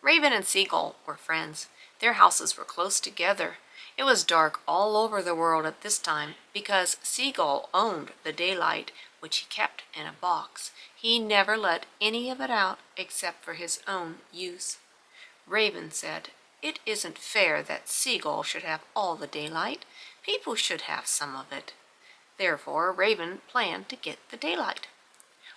Raven and Seagull were friends. Their houses were close together. It was dark all over the world at this time because Seagull owned the daylight, which he kept in a box. He never let any of it out except for his own use. Raven said, "It isn't fair that Seagull should have all the daylight. People should have some of it." Therefore, Raven planned to get the daylight.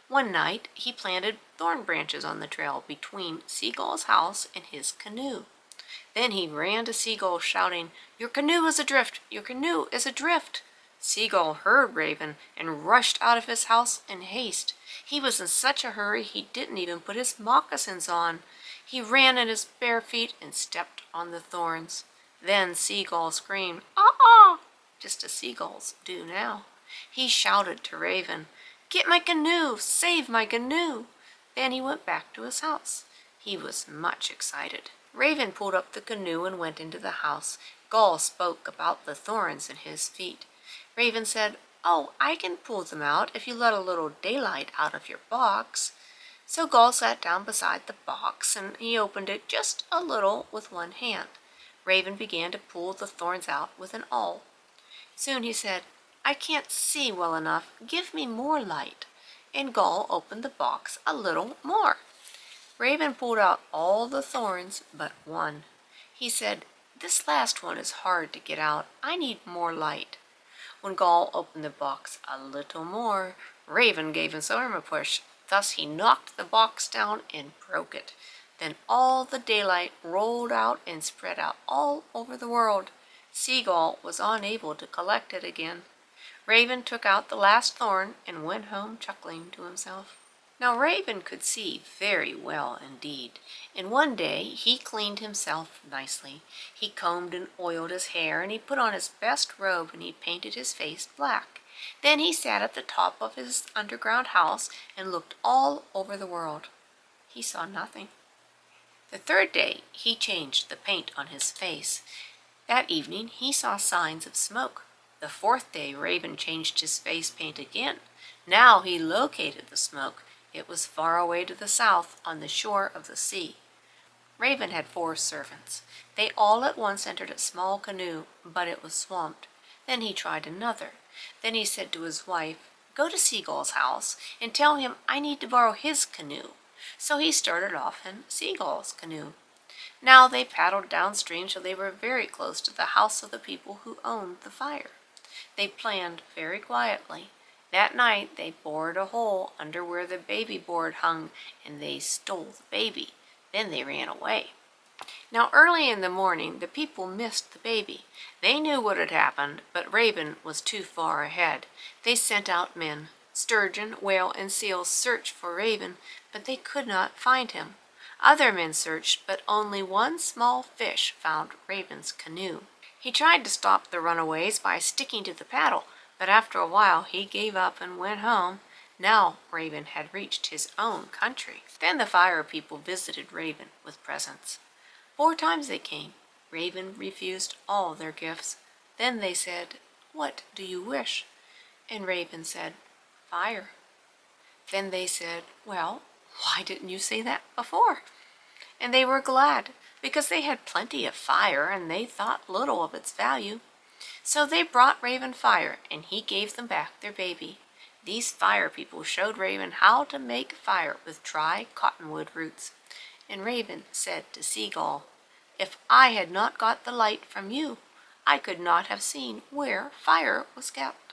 One night, he planted thorn branches on the trail between Seagull's house and his canoe. Then he ran to Seagull, shouting, "Your canoe is adrift! Your canoe is adrift!" Seagull heard Raven and rushed out of his house in haste. He was in such a hurry he didn't even put his moccasins on. He ran in his bare feet and stepped on the thorns. Then Seagull screamed, "Ah!" just as seagulls do now. He shouted to Raven, "Get my canoe! Save my canoe!" Then he went back to his house. He was much excited. Raven pulled up the canoe and went into the house. Gull spoke about the thorns in his feet. Raven said, "Oh, I can pull them out if you let a little daylight out of your box." So Gull sat down beside the box, and he opened it just a little with one hand. Raven began to pull the thorns out with an awl. Soon he said, "I can't see well enough. Give me more light." And Gull opened the box a little more. Raven pulled out all the thorns but one. He said, "This last one is hard to get out. I need more light." When Gull opened the box a little more, Raven gave his arm a push. Thus he knocked the box down and broke it. Then all the daylight rolled out and spread out all over the world. Seagull was unable to collect it again. Raven took out the last thorn and went home chuckling to himself. Now Raven could see very well indeed, and one day he cleaned himself nicely. He combed and oiled his hair, and he put on his best robe, and he painted his face black. Then he sat at the top of his underground house and looked all over the world. He saw nothing. The third day he changed the paint on his face. That evening he saw signs of smoke. The fourth day Raven changed his face paint again. Now he located the smoke. It was far away to the south on the shore of the sea. Raven had 4 servants. They all at once entered a small canoe, but it was swamped. Then he tried another. Then he said to his wife, "Go to Seagull's house and tell him I need to borrow his canoe." So he started off in Seagull's canoe. Now they paddled downstream till they were very close to the house of the people who owned the fire. They planned very quietly. That night they bored a hole under where the baby board hung, and they stole the baby. Then they ran away. Now early in the morning the people missed the baby. They knew what had happened, but Raven was too far ahead. They sent out men. Sturgeon, whale, and seal searched for Raven, but they could not find him. Other men searched, but only one small fish found Raven's canoe. He tried to stop the runaways by sticking to the paddle, but after a while he gave up and went home. Now Raven had reached his own country. Then the fire people visited Raven with presents. 4 times they came. Raven refused all their gifts. Then they said, "What do you wish?" And Raven said, "Fire." Then they said, "Well, why didn't you say that before?" And they were glad, because they had plenty of fire and they thought little of its value. So they brought Raven fire, and he gave them back their baby. These fire people showed Raven how to make fire with dry cottonwood roots. And Raven said to Seagull, "If I had not got the light from you, I could not have seen where fire was kept."